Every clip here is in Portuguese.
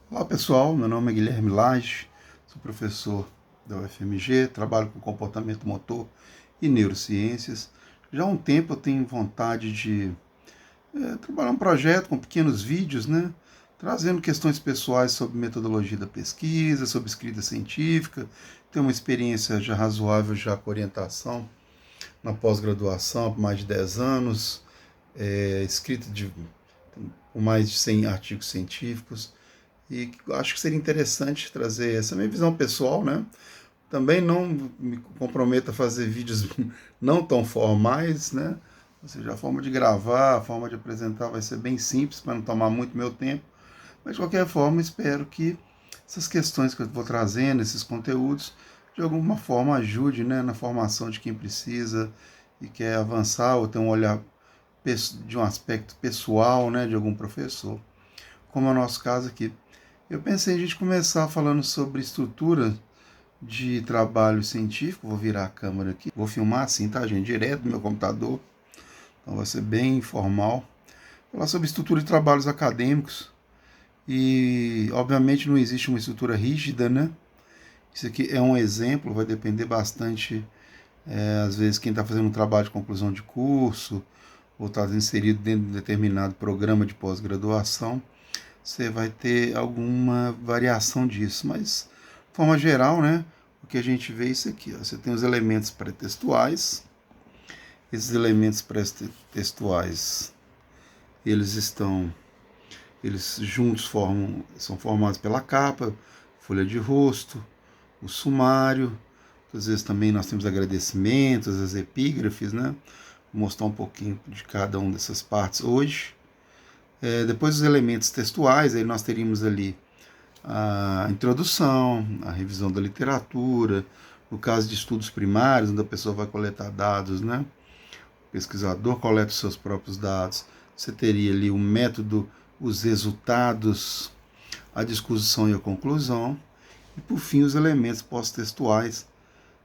Olá pessoal, meu nome é Guilherme Lage, sou professor da UFMG, trabalho com comportamento motor e neurociências. Já há um tempo eu tenho vontade de trabalhar um projeto com pequenos vídeos, né, trazendo questões pessoais sobre metodologia da pesquisa, sobre escrita científica. Tenho uma experiência já razoável já com orientação na pós-graduação por mais de 10 anos, escrita por mais de 100 artigos científicos. E acho que seria interessante trazer essa minha visão pessoal, né? Também não me comprometo a fazer vídeos não tão formais, né? Ou seja, a forma de gravar, a forma de apresentar vai ser bem simples para não tomar muito meu tempo. Mas de qualquer forma, espero que essas questões que eu vou trazendo, esses conteúdos, de alguma forma ajude, né, na formação de quem precisa e quer avançar ou ter um olhar de um aspecto pessoal, né, de algum professor, como é o nosso caso aqui. Eu pensei em a gente começar falando sobre estrutura de trabalho científico. Vou virar a câmera aqui. Vou filmar assim, tá, gente? Direto do meu computador. Então vai ser bem informal. Falar sobre estrutura de trabalhos acadêmicos. E, obviamente, não existe uma estrutura rígida, né? Isso aqui é um exemplo, vai depender bastante, às vezes, quem está fazendo um trabalho de conclusão de curso ou está inserido dentro de um determinado programa de pós-graduação, você vai ter alguma variação disso, mas de forma geral, né, o que a gente vê é isso aqui, ó. Você tem os elementos pré-textuais. Esses elementos pré-textuais, eles juntos são formados pela capa, folha de rosto, o sumário. Às vezes também nós temos agradecimentos, as epígrafes, né? Vou mostrar um pouquinho de cada uma dessas partes hoje. Depois os elementos textuais, aí nós teríamos ali a introdução, a revisão da literatura, no caso de estudos primários, onde a pessoa vai coletar dados, né? O pesquisador coleta os seus próprios dados. Você teria ali o método, os resultados, a discussão e a conclusão. E, por fim, os elementos pós-textuais.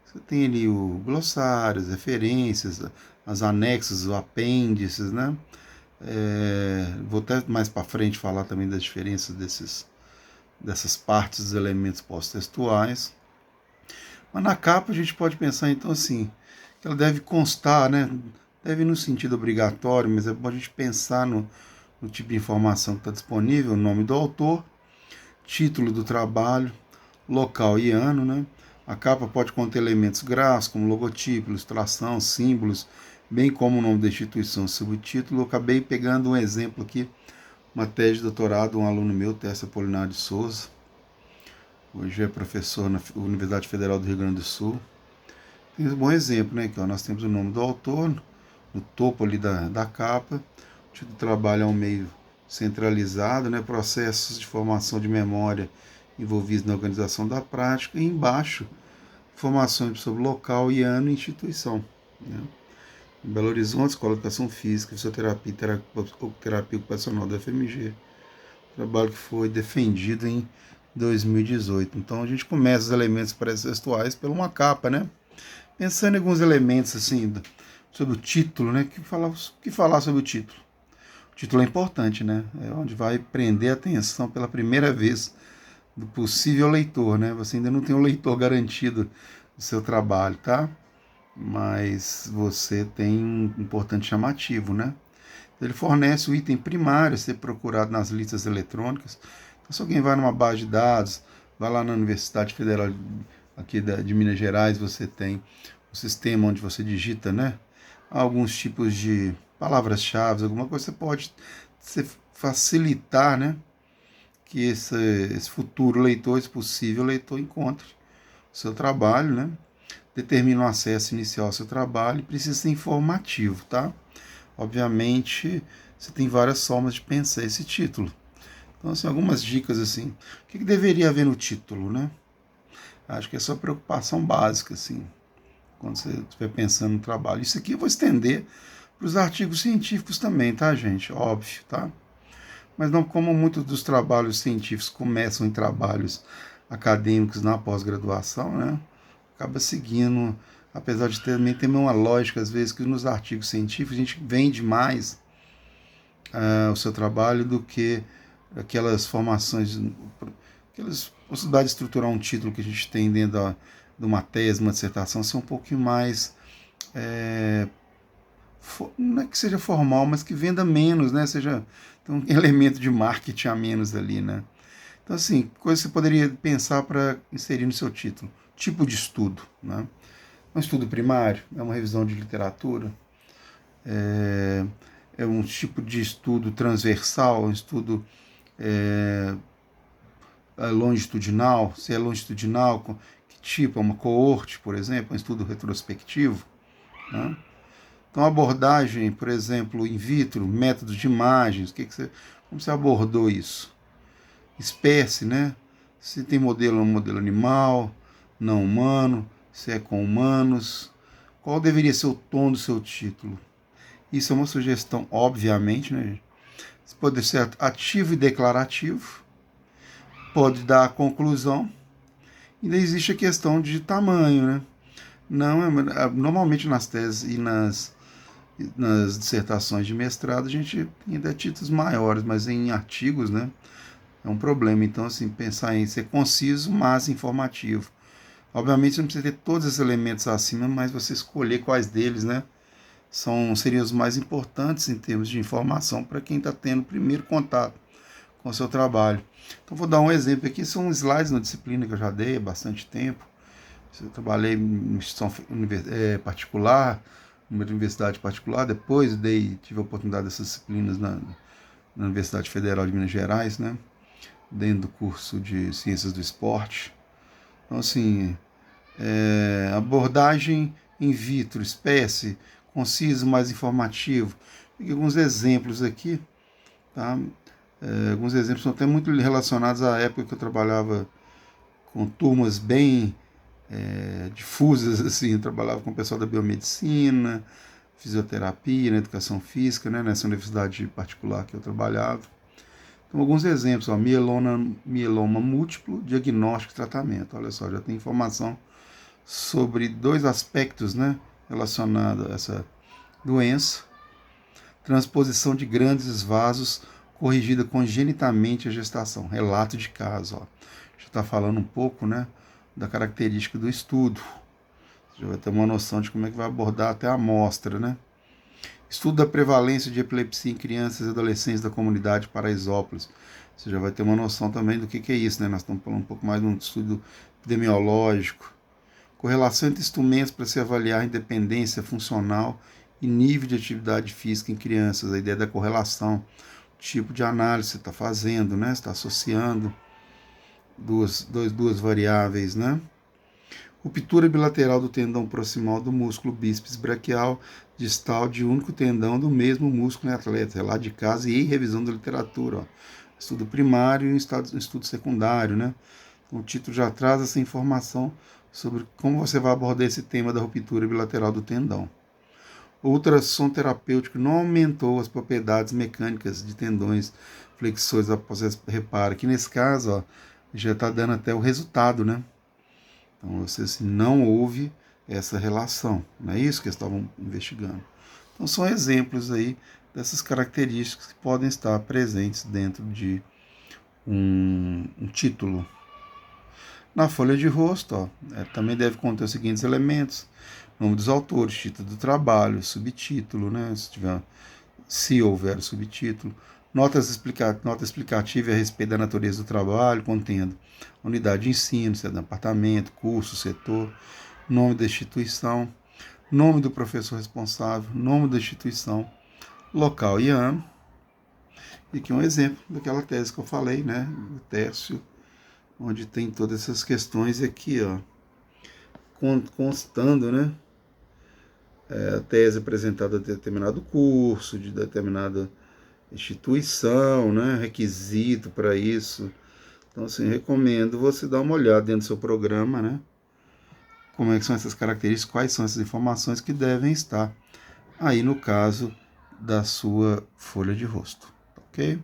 Você tem ali o glossário, as referências, as anexas, os apêndices, né? Vou até mais para frente falar também das diferenças dessas partes dos elementos pós-textuais. Mas na capa a gente pode pensar então assim, que ela deve constar, né? Deve no sentido obrigatório, mas é bom a gente pensar no tipo de informação que está disponível, o nome do autor, título do trabalho, local e ano, né? A capa pode conter elementos gráficos, como logotipo, ilustração, símbolos, bem como o nome da instituição, subtítulo. Eu acabei pegando um exemplo aqui, uma tese de doutorado, um aluno meu, Tércio Apolinário de Souza, hoje é professor na Universidade Federal do Rio Grande do Sul. Tem um bom exemplo, né? Que ó, nós temos o nome do autor no topo ali da capa. O título do trabalho é um meio centralizado, né? Processos de formação de memória envolvidos na organização da prática. E embaixo, informações sobre local e ano e instituição, né? Em Belo Horizonte, Escola de Educação Física, Fisioterapia e Terapia Ocupacional da FMG. Trabalho que foi defendido em 2018. Então a gente começa os elementos pré-textuais pela uma capa, né? Pensando em alguns elementos assim sobre o título, né? Que falar sobre o título? O título é importante, né? É onde vai prender a atenção pela primeira vez do possível leitor, né? Você ainda não tem um leitor garantido do seu trabalho, tá? Mas você tem um importante chamativo, né? Ele fornece o item primário a ser procurado nas listas eletrônicas. Então, se alguém vai numa base de dados, vai lá na Universidade Federal aqui de Minas Gerais, você tem um sistema onde você digita, né, alguns tipos de palavras-chave, alguma coisa, você pode facilitar, né, que esse futuro leitor, esse possível leitor, encontre o seu trabalho, né, determina o acesso inicial ao seu trabalho e precisa ser informativo, tá? Obviamente, você tem várias formas de pensar esse título. Então, assim, algumas dicas assim. O que deveria haver no título, né? Acho que é só preocupação básica, assim, quando você estiver pensando no trabalho. Isso aqui eu vou estender para os artigos científicos também, tá, gente? Óbvio, tá? Mas não como muitos dos trabalhos científicos começam em trabalhos acadêmicos na pós-graduação, né? Acaba seguindo, apesar de também ter uma lógica, às vezes, que nos artigos científicos a gente vende mais o seu trabalho do que aquelas formações aquelas possibilidades de estruturar um título que a gente tem dentro de uma tese, uma dissertação, ser um pouquinho mais, não é que seja formal, mas que venda menos, né? Seja tem um elemento de marketing a menos ali, né? Então, assim, coisa que você poderia pensar para inserir no seu título. Tipo de estudo, né? Um estudo primário, é uma revisão de literatura, é um tipo de estudo transversal, um estudo é, longitudinal. Se é longitudinal, que tipo? É uma coorte, por exemplo, um estudo retrospectivo, né? Então, abordagem, por exemplo, in vitro, métodos de imagens, como você abordou isso? Espécie, né? Se tem modelo, um modelo animal, não humano, se é com humanos, qual deveria ser o tom do seu título? Isso é uma sugestão, obviamente, né? Pode ser ativo e declarativo, pode dar a conclusão, e ainda existe a questão de tamanho, né? Não, normalmente nas teses e nas dissertações de mestrado a gente ainda títulos maiores, mas em artigos, né? É um problema. Então, assim, pensar em ser conciso, mas informativo. Obviamente, você não precisa ter todos esses elementos acima, mas você escolher quais deles, né? Seriam os mais importantes em termos de informação para quem está tendo o primeiro contato com o seu trabalho. Então, vou dar um exemplo aqui. São slides na disciplina que eu já dei há bastante tempo. Eu trabalhei em instituição particular, numa universidade particular. Depois tive a oportunidade dessas disciplinas na Universidade Federal de Minas Gerais, né? Dentro do curso de Ciências do Esporte. Então, assim, abordagem in vitro, espécie, conciso, mais informativo. Peguei alguns exemplos aqui, tá? Alguns exemplos são até muito relacionados à época que eu trabalhava com turmas bem difusas, assim, eu trabalhava com o pessoal da biomedicina, fisioterapia, na educação física, né, nessa universidade particular que eu trabalhava. Então, alguns exemplos, ó, mieloma múltiplo, diagnóstico e tratamento. Olha só, já tem informação sobre dois aspectos, né, relacionados a essa doença. Transposição de grandes vasos corrigida congenitamente a gestação. Relato de caso. Ó. Já está falando um pouco, né, da característica do estudo. Você já vai ter uma noção de como é que vai abordar até a amostra, né? Estudo da prevalência de epilepsia em crianças e adolescentes da comunidade Paraisópolis. Você já vai ter uma noção também do que é isso, né? Nós estamos falando um pouco mais de um estudo epidemiológico. Correlação entre instrumentos para se avaliar a independência funcional e nível de atividade física em crianças. A ideia da correlação, tipo de análise que você está fazendo, né? Você está associando duas variáveis, né? Ruptura bilateral do tendão proximal do músculo bíceps braquial distal de único tendão do mesmo músculo em atleta. É lá de casa e revisão da literatura. Ó. Estudo primário e estudo secundário, né? O título já traz essa informação sobre como você vai abordar esse tema da ruptura bilateral do tendão. O ultrassom terapêutico não aumentou as propriedades mecânicas de tendões flexores após reparo. Aqui nesse caso, ó, já está dando até o resultado, né? Então, você assim, não houve essa relação. Não é isso que eles estavam investigando. Então, são exemplos aí dessas características que podem estar presentes dentro de um título. Na folha de rosto, ó, também deve conter os seguintes elementos: nome dos autores, título do trabalho, subtítulo, né, se houver subtítulo, nota explicativa a respeito da natureza do trabalho, contendo unidade de ensino, se é departamento, curso, setor, nome da instituição, nome do professor responsável, nome da instituição, local e ano. E aqui um exemplo daquela tese que eu falei, né, do Tércio, onde tem todas essas questões aqui, ó, constando, né, a tese apresentada de determinado curso, de determinada instituição, né, requisito para isso. Então, assim, recomendo você dar uma olhada dentro do seu programa, né, como é que são essas características, quais são essas informações que devem estar aí no caso da sua folha de rosto, ok?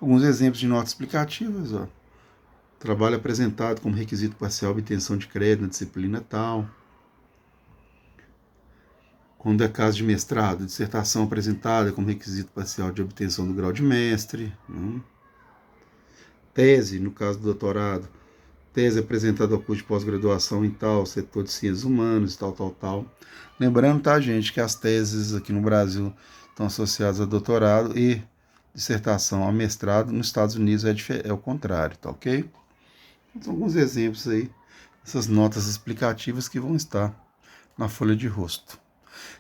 Alguns exemplos de notas explicativas, ó. Trabalho apresentado como requisito parcial obtenção de crédito na disciplina tal. Quando é caso de mestrado, dissertação apresentada como requisito parcial de obtenção do grau de mestre. tese, no caso do doutorado, tese apresentada ao curso de pós-graduação em tal, setor de ciências humanas, tal. Lembrando, tá, gente, que as teses aqui no Brasil estão associadas a doutorado e dissertação a mestrado. Nos Estados Unidos é o contrário, tá ok? Então, alguns exemplos aí, essas notas explicativas que vão estar na folha de rosto.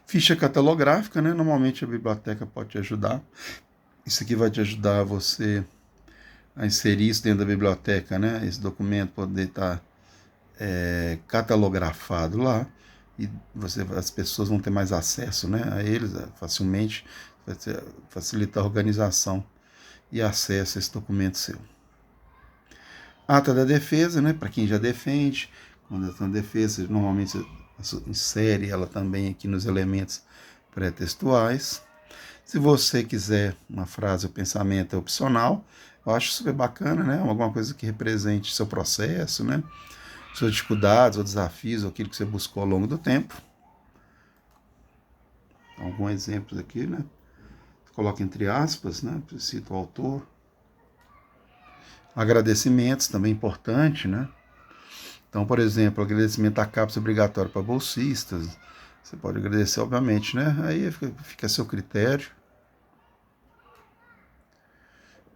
Ficha catalográfica, né? Normalmente a biblioteca pode te ajudar. Isso aqui vai te ajudar você a inserir isso dentro da biblioteca, né? Esse documento poder estar catalografado lá e as pessoas vão ter mais acesso, né, a eles facilmente, vai facilitar a organização e acesso a esse documento seu. Ata da defesa, né, para quem já defende, quando está na defesa, normalmente você insere ela também aqui nos elementos pré-textuais. Se você quiser uma frase ou pensamento é opcional, eu acho super bacana, né? Alguma coisa que represente seu processo, né? Suas dificuldades ou desafios, ou aquilo que você buscou ao longo do tempo. Alguns exemplos aqui, né? Coloca entre aspas, né? Cita o autor. Agradecimentos, também importante, né? Então, por exemplo, agradecimento à CAPES obrigatório para bolsistas. Você pode agradecer, obviamente, né? Aí fica a seu critério.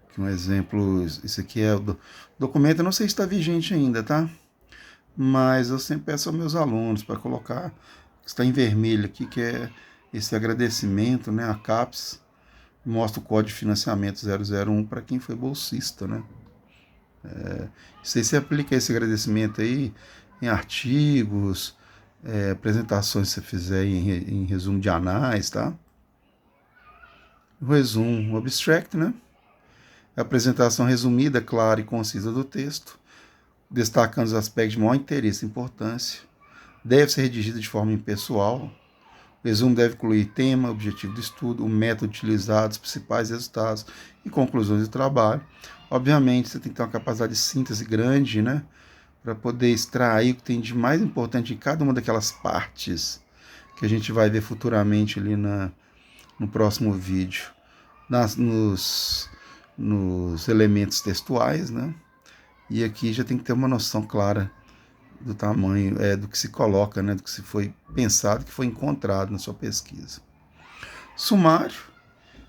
Aqui um exemplo, isso aqui é o documento, eu não sei se está vigente ainda, tá? Mas eu sempre peço aos meus alunos para colocar, está em vermelho aqui, que é esse agradecimento, né? A CAPES mostra o código de financiamento 001 para quem foi bolsista, né? Isso aí você aplica esse agradecimento aí em artigos, apresentações que você fizer em resumo de anais, tá? O resumo, o abstract, né? A apresentação resumida, clara e concisa do texto, destacando os aspectos de maior interesse e importância. Deve ser redigida de forma impessoal. O resumo deve incluir tema, objetivo do estudo, o método utilizado, os principais resultados e conclusões do trabalho. Obviamente, você tem que ter uma capacidade de síntese grande, né? Para poder extrair o que tem de mais importante em cada uma daquelas partes que a gente vai ver futuramente ali no próximo vídeo. Nos elementos textuais, né? E aqui já tem que ter uma noção clara do tamanho, do que se coloca, né? Do que se foi pensado, que foi encontrado na sua pesquisa. Sumário,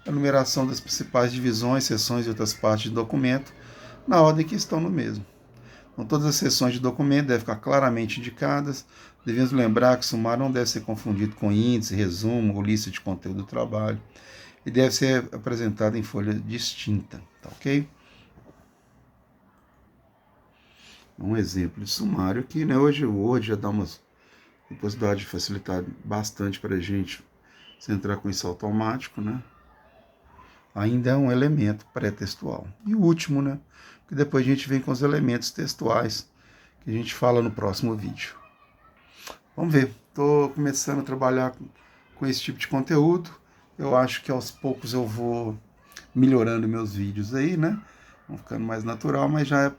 a numeração das principais divisões, seções e outras partes do documento, na ordem que estão no mesmo. Então, todas as seções de documento devem ficar claramente indicadas. Devemos lembrar que o sumário não deve ser confundido com índice, resumo ou lista de conteúdo do trabalho. E deve ser apresentado em folha distinta, tá ok? Um exemplo de sumário aqui, né? Hoje o Word já dá uma possibilidade de facilitar bastante para a gente se entrar com isso automático, né? Ainda é um elemento pré-textual. E o último, né? Que depois a gente vem com os elementos textuais que a gente fala no próximo vídeo. Vamos ver. Estou começando a trabalhar com esse tipo de conteúdo. Eu acho que aos poucos eu vou melhorando meus vídeos aí, né? Vão ficando mais natural, mas a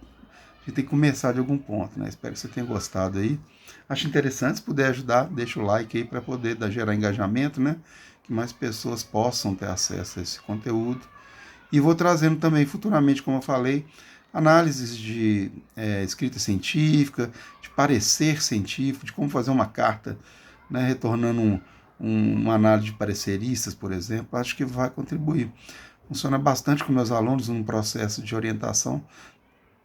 gente tem que começar de algum ponto, né? Espero que você tenha gostado aí. Acho interessante, se puder ajudar, deixa o like aí para poder gerar engajamento, né? Que mais pessoas possam ter acesso a esse conteúdo. E vou trazendo também futuramente, como eu falei, análises de escrita científica, de parecer científico, de como fazer uma carta, né? Retornando uma análise de pareceristas, por exemplo. Acho que vai contribuir. Funciona bastante com meus alunos num processo de orientação.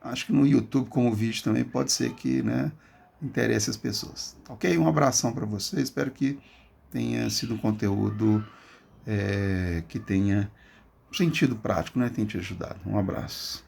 Acho que no YouTube, como vídeo também, pode ser que, né, interesse as pessoas. Ok? Um abração para vocês. Espero que tenha sido um conteúdo que tenha sentido prático, né? Tenha te ajudado. Um abraço.